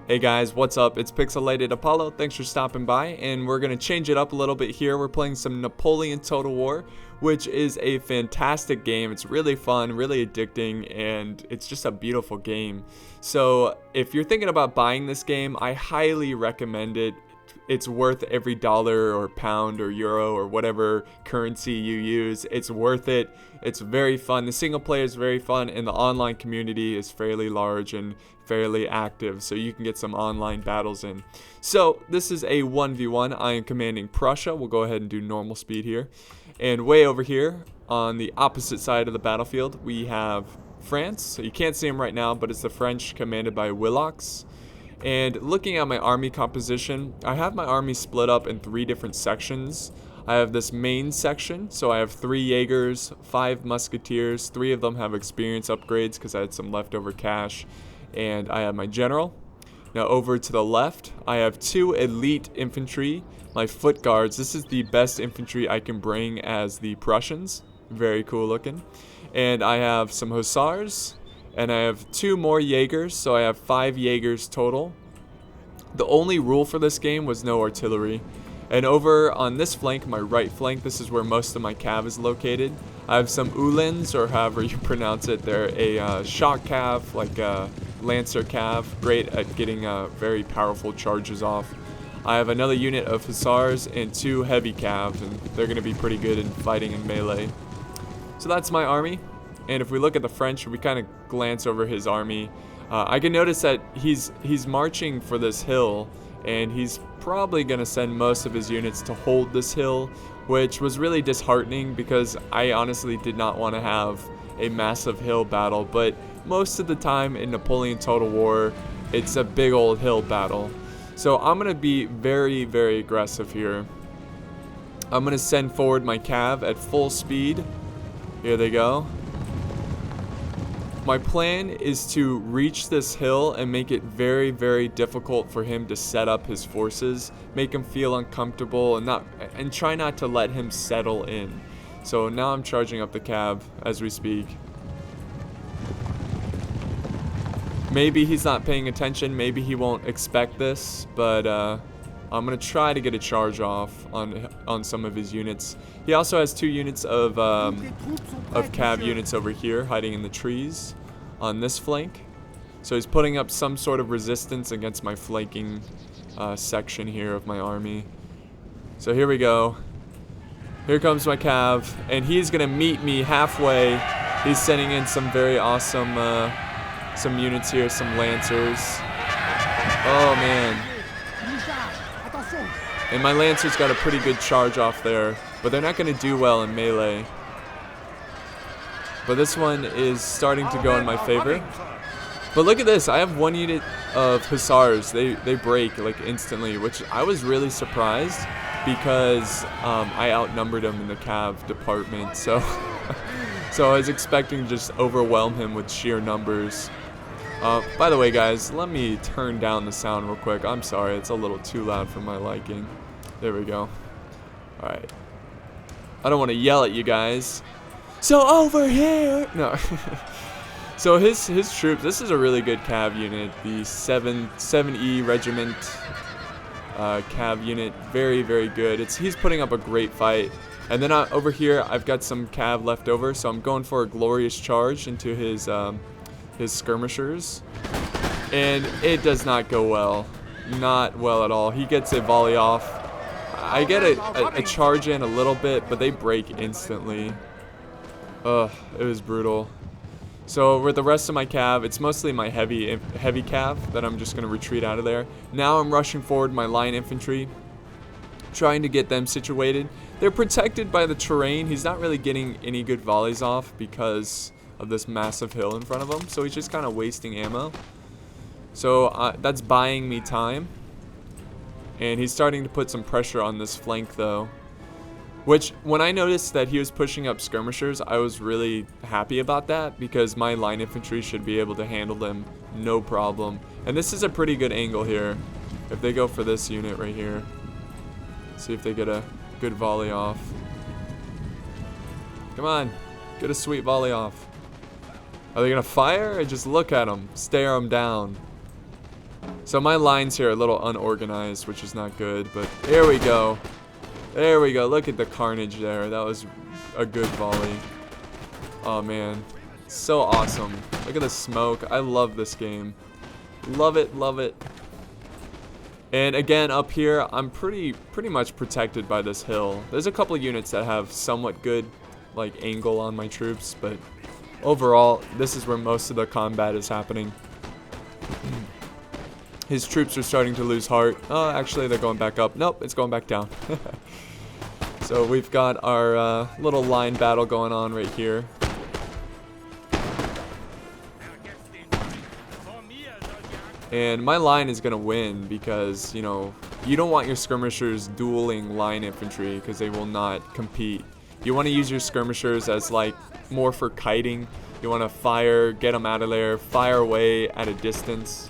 Hey guys, what's up? It's Pixelated Apollo. Thanks for stopping by, and we're gonna change it up a little bit here. We're playing some Napoleon Total War, which is a fantastic game. It's really fun, really addicting, and it's just a beautiful game. So if you're thinking about buying this game, I highly recommend it. It's worth every dollar or pound or euro or whatever currency you use. It's worth it. It's very fun. The single player is very fun, and the online community is fairly large and fairly active, so you can get some online battles in. So this is a 1v1. I am commanding Prussia. We'll go ahead and do normal speed here. And way over here on the opposite side of the battlefield, we have France. So you can't see them right now, but it's the French commanded by Willox. And looking at my army composition, I have my army split up in 3 different sections. I have this main section, so I have 3 Jaegers, 5 Musketeers, 3 of them have experience upgrades because I had some leftover cash, and I have my general. Now over to the left, I have 2 elite infantry, my foot guards. This is the best infantry I can bring as the Prussians, very cool looking. And I have some hussars, and I have 2 more Jaegers, so I have 5 Jaegers total. The only rule for this game was no artillery. And over on this flank, my right flank, this is where most of my cav is located. I have some Uhlans, or however you pronounce it. They're a shock cav, like a Lancer cav, great at getting very powerful charges off. I have another unit of hussars and 2 heavy cav, and they're going to be pretty good in fighting in melee. So that's my army. And if we look at the French, we kind of glance over his army. I can notice that he's marching for this hill, and he's probably going to send most of his units to hold this hill, which was really disheartening because I honestly did not want to have a massive hill battle. But most of the time in Napoleon Total War, it's a big old hill battle. So I'm going to be very, very aggressive here. I'm going to send forward my cav at full speed. Here they go. My plan is to reach this hill and make it very, very difficult for him to set up his forces, make him feel uncomfortable, and try not to let him settle in. So now I'm charging up the cav as we speak. Maybe he's not paying attention, maybe he won't expect this, but I'm gonna try to get a charge off on some of his units. He also has 2 units of cav units over here hiding in the trees on this flank. So he's putting up some sort of resistance against my flanking section here of my army. So here we go. Here comes my cav, and he's gonna meet me halfway. He's sending in some very awesome some units here, some lancers. Oh man. And my Lancers got a pretty good charge off there, but they're not going to do well in melee. But this one is starting to go in my favor. But look at this, I have 1 unit of Hussars. They break like instantly, which I was really surprised because I outnumbered them in the cav department. So, so I was expecting to just overwhelm him with sheer numbers. By the way, guys, let me turn down the sound real quick. I'm sorry, it's a little too loud for my liking. There we go. Alright. I don't want to yell at you guys. So over here! No. So his troops, this is a really good cav unit. The 7E Regiment cav unit. Very, very good. He's putting up a great fight. And then over here, I've got some cav left over, so I'm going for a glorious charge into his skirmishers. And it does not go well. Not well at all. He gets a volley off. I get a charge in a little bit, but they break instantly. Ugh, it was brutal. So with the rest of my cav, it's mostly my heavy cav that I'm just going to retreat out of there. Now I'm rushing forward my line infantry, trying to get them situated. They're protected by the terrain. He's not really getting any good volleys off because of this massive hill in front of him, so he's just kind of wasting ammo. So that's buying me time. And he's starting to put some pressure on this flank though. Which, when I noticed that he was pushing up skirmishers, I was really happy about that because my line infantry should be able to handle them no problem. And this is a pretty good angle here. If they go for this unit right here. See if they get a good volley off. Come on, get a sweet volley off. Are they gonna fire or just look at them, stare them down? So my lines here are a little unorganized, which is not good, but here we go. There we go. Look at the carnage there. That was a good volley. Oh, man. So awesome. Look at the smoke. I love this game. Love it, love it. And again, up here, I'm pretty much protected by this hill. There's a couple units that have somewhat good, like, angle on my troops, but overall, this is where most of the combat is happening. His troops are starting to lose heart. Oh, actually, they're going back up. Nope, it's going back down. So we've got our little line battle going on right here. And my line is going to win because, you know, you don't want your skirmishers dueling line infantry because they will not compete. You want to use your skirmishers as, like, more for kiting. You want to fire, get them out of there, fire away at a distance.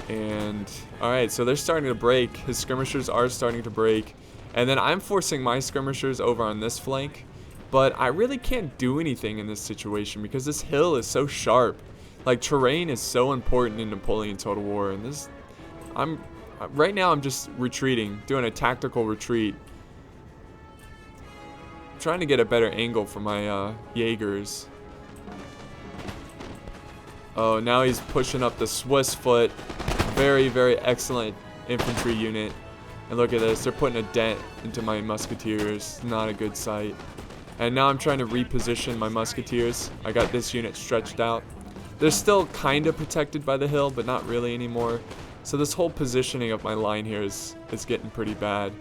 And, alright, so they're starting to break. His skirmishers are starting to break. And then I'm forcing my skirmishers over on this flank. But I really can't do anything in this situation because this hill is so sharp. Like, terrain is so important in Napoleon Total War, and this, right now I'm just retreating, doing a tactical retreat. I'm trying to get a better angle for my Jaegers. Oh, now he's pushing up the Swiss foot. Very, very excellent infantry unit. And look at this, they're putting a dent into my musketeers. Not a good sight. And now I'm trying to reposition my musketeers. I got this unit stretched out. They're still kind of protected by the hill, but not really anymore. So this whole positioning of my line here is getting pretty bad.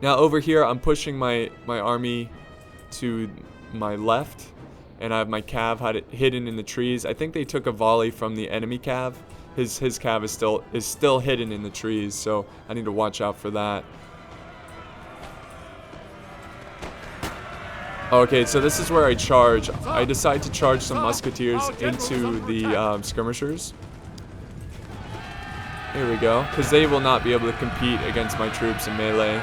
Now over here, I'm pushing my army to my left, and I have my cav hidden in the trees. I think they took a volley from the enemy cav. His cav is still hidden in the trees, so I need to watch out for that. Okay, so this is where I charge. I decide to charge some musketeers into the skirmishers. Here we go, because they will not be able to compete against my troops in melee.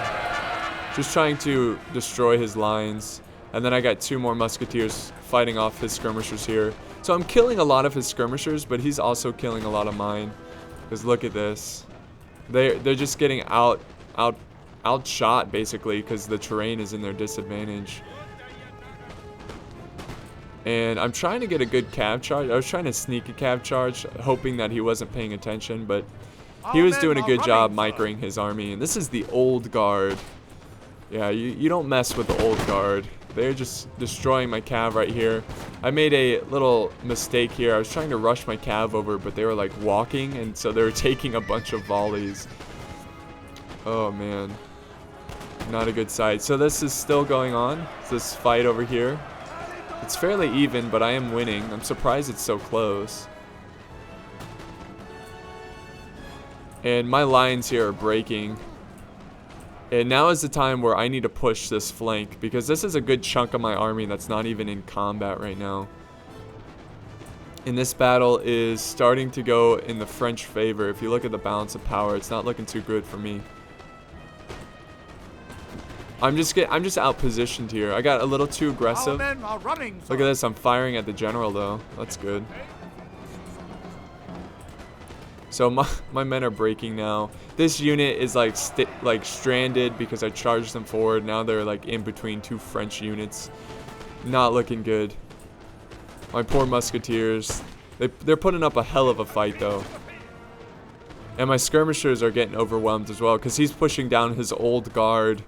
Just trying to destroy his lines. And then I got 2 more musketeers fighting off his skirmishers here. So I'm killing a lot of his skirmishers, but he's also killing a lot of mine. Because look at this. They're just getting outshot basically because the terrain is in their disadvantage. And I'm trying to get a good cav charge. I was trying to sneak a cav charge, hoping that he wasn't paying attention, but he was doing a good job microing his army. And this is the old guard. Yeah, you don't mess with the old guard. They're just destroying my cav right here. I made a little mistake here. I was trying to rush my cav over, but they were like walking, and so they were taking a bunch of volleys. Oh man, not a good sight. So this is still going on, this fight over here. It's fairly even, but I am winning. I'm surprised it's so close. And my lines here are breaking. And now is the time where I need to push this flank, because this is a good chunk of my army that's not even in combat right now. And this battle is starting to go in the French favor. If you look at the balance of power, it's not looking too good for me. I'm just out positioned here. I got a little too aggressive. Look at this, I'm firing at the general though. That's good. So my men are breaking now. This unit is like stranded because I charged them forward. Now they're like in between 2 French units. Not looking good. My poor musketeers. They're putting up a hell of a fight though. And my skirmishers are getting overwhelmed as well because he's pushing down his old guard.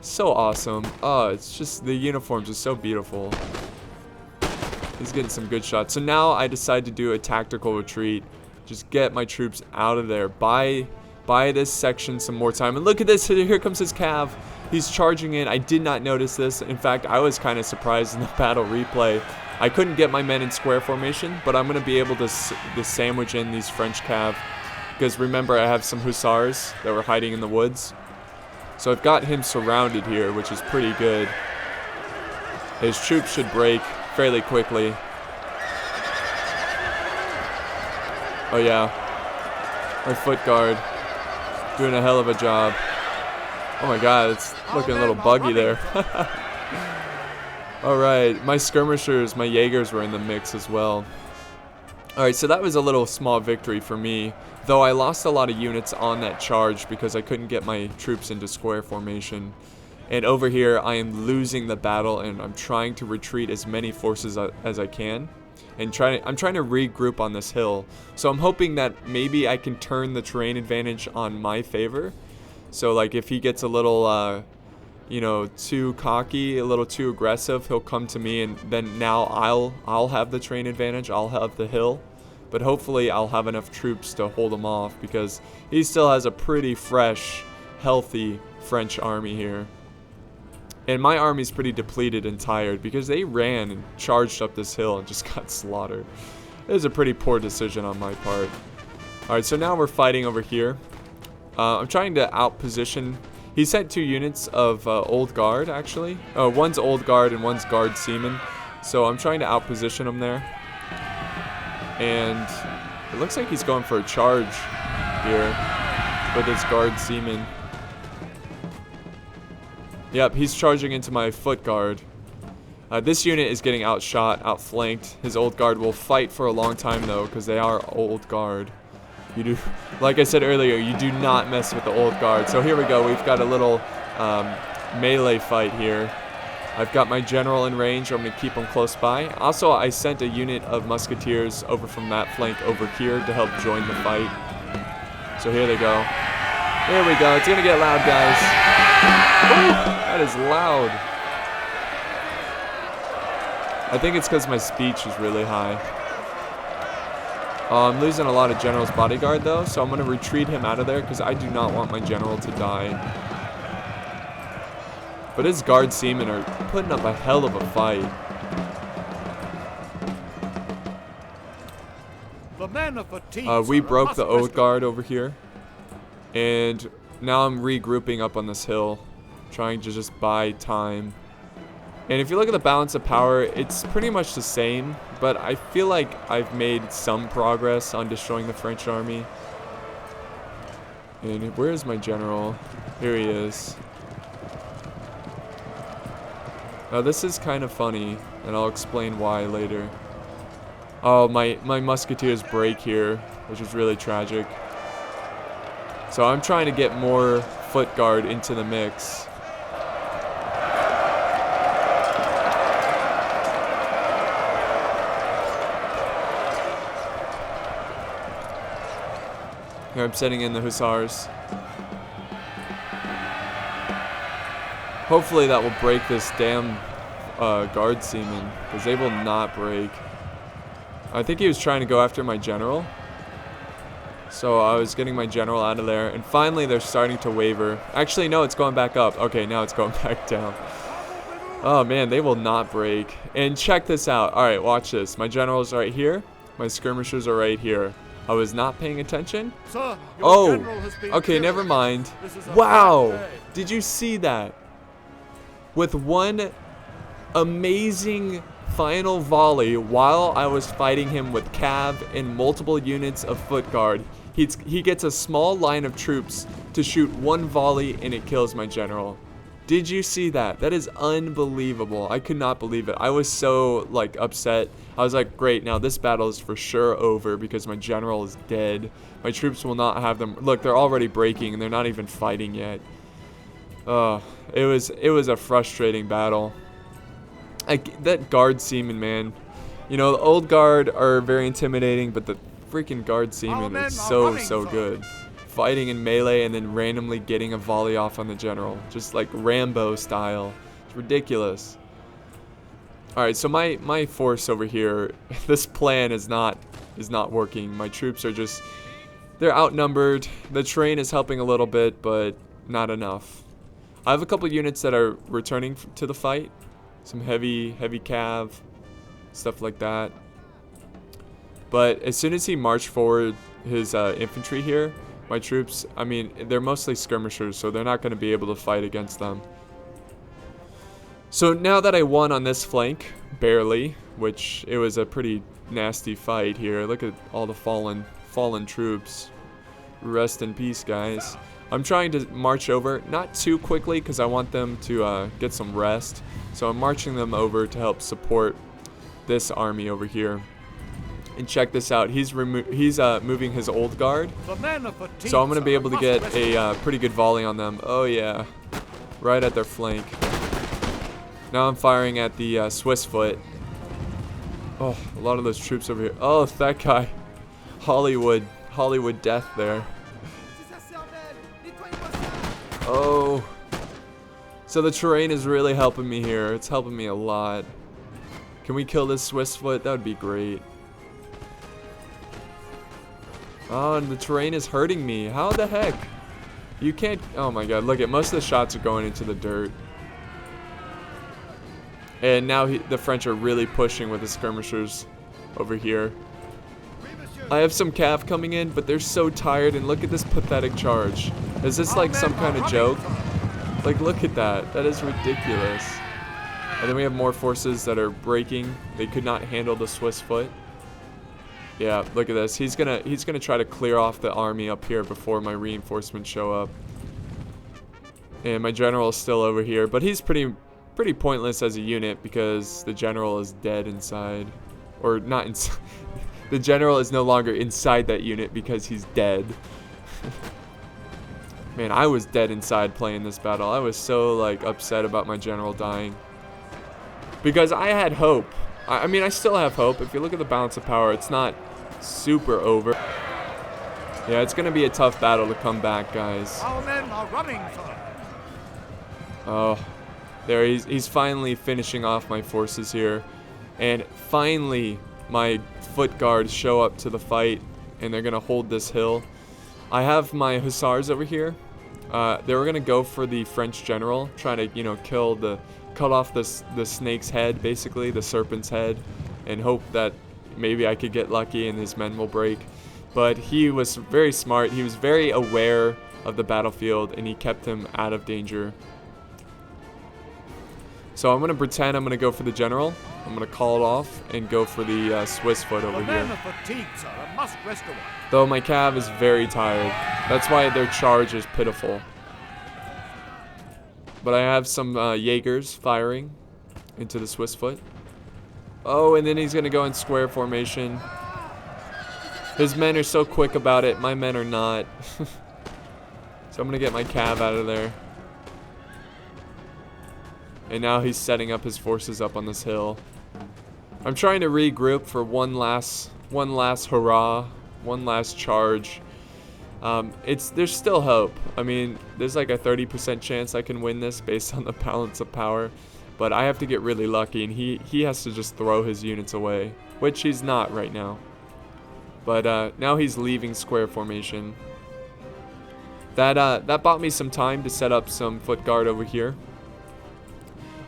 So awesome. Oh, it's just, the uniforms are so beautiful. He's getting some good shots. So now I decide to do a tactical retreat. Just get my troops out of there. Buy this section some more time. And look at this. Here comes his cav. He's charging in. I did not notice this. In fact, I was kind of surprised in the battle replay. I couldn't get my men in square formation, but I'm going to be able to sandwich in these French cav. Because remember, I have some hussars that were hiding in the woods. So I've got him surrounded here, which is pretty good. His troops should break fairly quickly. Oh yeah, my foot guard doing a hell of a job. Oh my god, it's looking a little buggy there. Alright, my skirmishers, my Jaegers were in the mix as well. Alright, so that was a little small victory for me, though I lost a lot of units on that charge because I couldn't get my troops into square formation. And over here, I am losing the battle, and I'm trying to retreat as many forces as I can. And I'm trying to regroup on this hill. So I'm hoping that maybe I can turn the terrain advantage on my favor. So like if he gets a little, you know, too cocky, a little too aggressive, he'll come to me, and then now I'll have the terrain advantage. I'll have the hill. But hopefully I'll have enough troops to hold him off, because he still has a pretty fresh, healthy French army here. And my army's pretty depleted and tired because they ran and charged up this hill and just got slaughtered. It was a pretty poor decision on my part. Alright, so now we're fighting over here. I'm trying to outposition. He sent 2 units of Old Guard, actually. One's Old Guard and one's Guard Seaman. So I'm trying to outposition him there. And it looks like he's going for a charge here with his Guard Seaman. Yep, he's charging into my foot guard. This unit is getting outshot, outflanked. His Old Guard will fight for a long time though, because they are Old Guard. You do, like I said earlier, you do not mess with the Old Guard. So here we go. We've got a little melee fight here. I've got my general in range. I'm going to keep him close by. Also, I sent a unit of musketeers over from that flank over here to help join the fight. So here they go. Here we go. It's going to get loud, guys. Ooh, that is loud. I think it's because my speech is really high. I'm losing a lot of General's bodyguard though, so I'm going to retreat him out of there because I do not want my general to die. But his Guard Seamen are putting up a hell of a fight. We broke the Old Guard over here. And now I'm regrouping up on this hill, trying to just buy time. And if you look at the balance of power, it's pretty much the same, but I feel like I've made some progress on destroying the French army. And where is my general? Here he is. Now this is kind of funny, and I'll explain why later. Oh, my musketeers break here, which is really tragic. So I'm trying to get more foot guard into the mix. Here I'm sending in the hussars. Hopefully that will break this damn Guard Seaman, because they will not break. I think he was trying to go after my general. So I was getting my general out of there, and finally they're starting to waver. Actually, no, it's going back up. Okay, now it's going back down. Oh man, they will not break. And check this out. Alright, watch this. My general's right here. My skirmishers are right here. I was not paying attention. Sir, okay, never mind. Wow! Did you see that? With one amazing final volley while I was fighting him with cav and multiple units of foot guard, he gets a small line of troops to shoot one volley and it kills my general. Did you see that? That is unbelievable. I could not believe it. I was so like upset. I was like, great, now this battle is for sure over because my general is dead. My troops will not have them. Look, they're already breaking and they're not even fighting yet. It was a frustrating battle. That Guard Seaman, man. You know, the Old Guard are very intimidating, but the freaking Guard Seaman is so good. Fighting in melee and then randomly getting a volley off on the general. Just like Rambo style. It's ridiculous. Alright, so my force over here, this plan is not working. My troops are just, they're outnumbered. The terrain is helping a little bit, but not enough. I have a couple units that are returning to the fight. Some heavy cav, stuff like that. But as soon as he marched forward his infantry here, my troops, I mean, they're mostly skirmishers, so they're not going to be able to fight against them. So now that I won on this flank, barely, which it was a pretty nasty fight here. Look at all the fallen troops. Rest in peace, guys. I'm trying to march over, not too quickly because I want them to get some rest. So I'm marching them over to help support this army over here. And check this out. He's moving his old guard. So I'm going to be able to get a pretty good volley on them. Oh, yeah. Right at their flank. Now I'm firing at the Swiss foot. Oh, a lot of those troops over here. Oh, that guy. Hollywood death there. Oh. So the terrain is really helping me here. It's helping me a lot. Can we kill this Swiss foot? That would be great. Oh, and the terrain is hurting me. How the heck? You can't... Oh my god, look at most of the shots are going into the dirt. And now the French are really pushing with the skirmishers over here. I have some cav coming in, but they're so tired, and look at this pathetic charge. Is this like some kind of joke? Like, look at that. That is ridiculous. And then we have more forces that are breaking. They could not handle the Swiss foot. Yeah, look at this. He's gonna try to clear off the army up here before my reinforcements show up. And my general is still over here, but he's pretty pointless as a unit because the general is dead inside. Or not inside. The general is no longer inside that unit because he's dead. Man, I was dead inside playing this battle. I was so like upset about my general dying. Because I had hope. I mean, I still have hope. If you look at the balance of power, it's not super over. Yeah, it's going to be a tough battle to come back, guys. Our men are running, sir. Oh, there he's finally finishing off my forces here. And finally, my foot guards show up to the fight, and they're going to hold this hill. I have my hussars over here. They were going to go for the French general, trying to, you know, cut off the snake's head, basically, the serpent's head, and hope that maybe I could get lucky and his men will break. But he was very smart. He was very aware of the battlefield, and he kept him out of danger. So I'm going to pretend I'm going to go for the general. I'm going to call it off and go for the Swiss foot over here. Though my cav is very tired. That's why their charge is pitiful. But I have some Jaegers firing into the Swiss foot. Oh, and then he's going to go in square formation. His men are so quick about it. My men are not. So I'm going to get my cav out of there. And now he's setting up his forces up on this hill. I'm trying to regroup for one last hurrah, one last charge. There's still hope. I mean, there's like a 30% chance I can win this based on the balance of power. But I have to get really lucky, and he has to just throw his units away, which he's not right now. But now he's leaving square formation. That bought me some time to set up some foot guard over here.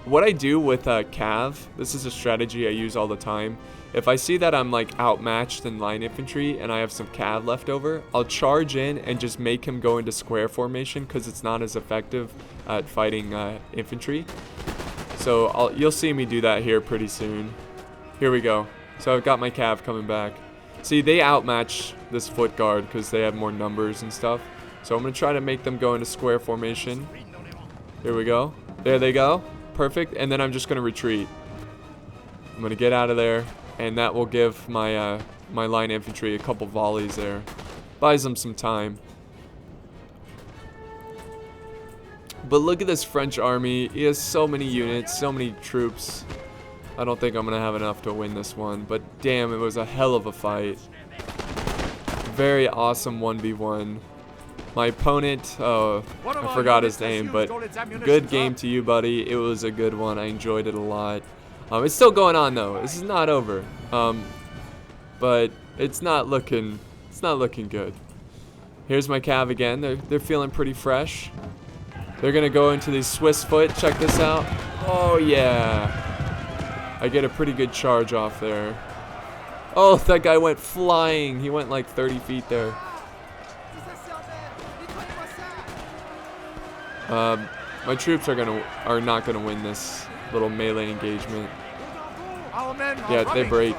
What I do with cav, this is a strategy I use all the time. If I see that I'm like outmatched in line infantry and I have some cav left over, I'll charge in and just make him go into square formation because it's not as effective at fighting infantry. So you'll see me do that here pretty soon. Here we go. So I've got my cav coming back. See, they outmatch this foot guard because they have more numbers and stuff. So I'm going to try to make them go into square formation. Here we go. There they go. Perfect. And then I'm just going to retreat. I'm going to get out of there. And that will give my my line infantry a couple volleys there. Buys them some time. But look at this French army. He has so many units, so many troops. I don't think I'm going to have enough to win this one. But damn, it was a hell of a fight. Very awesome 1v1. My opponent, I forgot his name, but good game to you, buddy. It was a good one. I enjoyed it a lot. It's still going on though. This is not over. But it's not looking good. Here's my cav again. They're feeling pretty fresh. They're gonna go into the Swiss foot. Check this out. Oh yeah. I get a pretty good charge off there. Oh, that guy went flying. He went like 30 feet there. My troops are not gonna win this little melee engagement. Yeah, they break.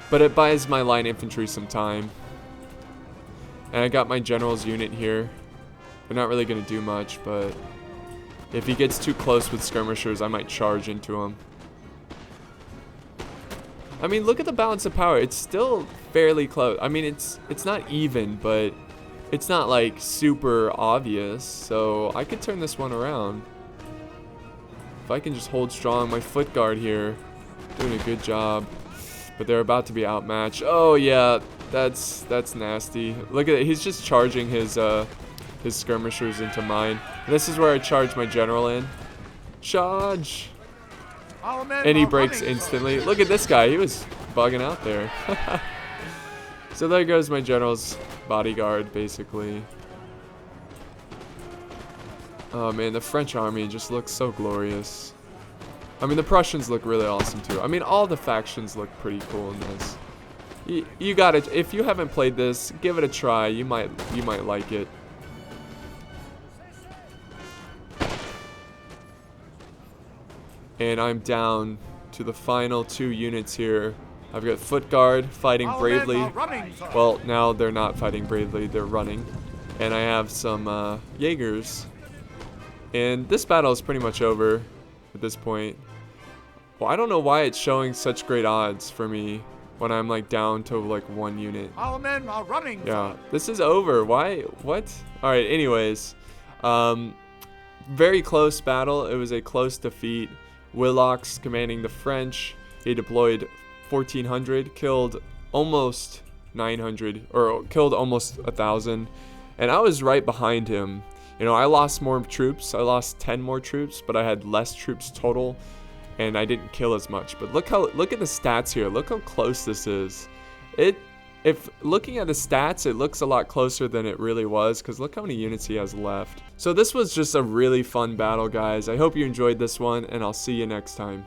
But it buys my line infantry some time. And I got my general's unit here. They're not really gonna do much, but if he gets too close with skirmishers, I might charge into him. I mean, look at the balance of power. It's still fairly close. I mean, it's not even, but it's not like super obvious. So I could turn this one around. If I can just hold strong, my foot guard here doing a good job. But they're about to be outmatched. Oh yeah, that's nasty. Look at it. He's just charging his skirmishers into mine. And this is where I charge my general in. Charge! And he breaks instantly. Look at this guy. He was bugging out there. So there goes my general's bodyguard, basically. Oh man, the French army just looks so glorious. I mean, the Prussians look really awesome too. I mean, all the factions look pretty cool in this. You got it. If you haven't played this, give it a try. You might like it. And I'm down to the final 2 units here. I've got Foot Guard fighting bravely. Well, now they're not fighting bravely, they're running. And I have some Jaegers. And this battle is pretty much over at this point. Well, I don't know why it's showing such great odds for me when I'm like down to like 1 unit. Our men are running. Yeah, this is over. Why? What? All right, anyways. Very close battle. It was a close defeat. Willox commanding the French. He deployed 1,400, killed almost 900, or killed almost 1,000. And I was right behind him. You know, I lost more troops. I lost 10 more troops, but I had less troops total, and I didn't kill as much. But look at the stats here. Look how close this is. If looking at the stats, it looks a lot closer than it really was, because look how many units he has left. So this was just a really fun battle, guys. I hope you enjoyed this one, and I'll see you next time.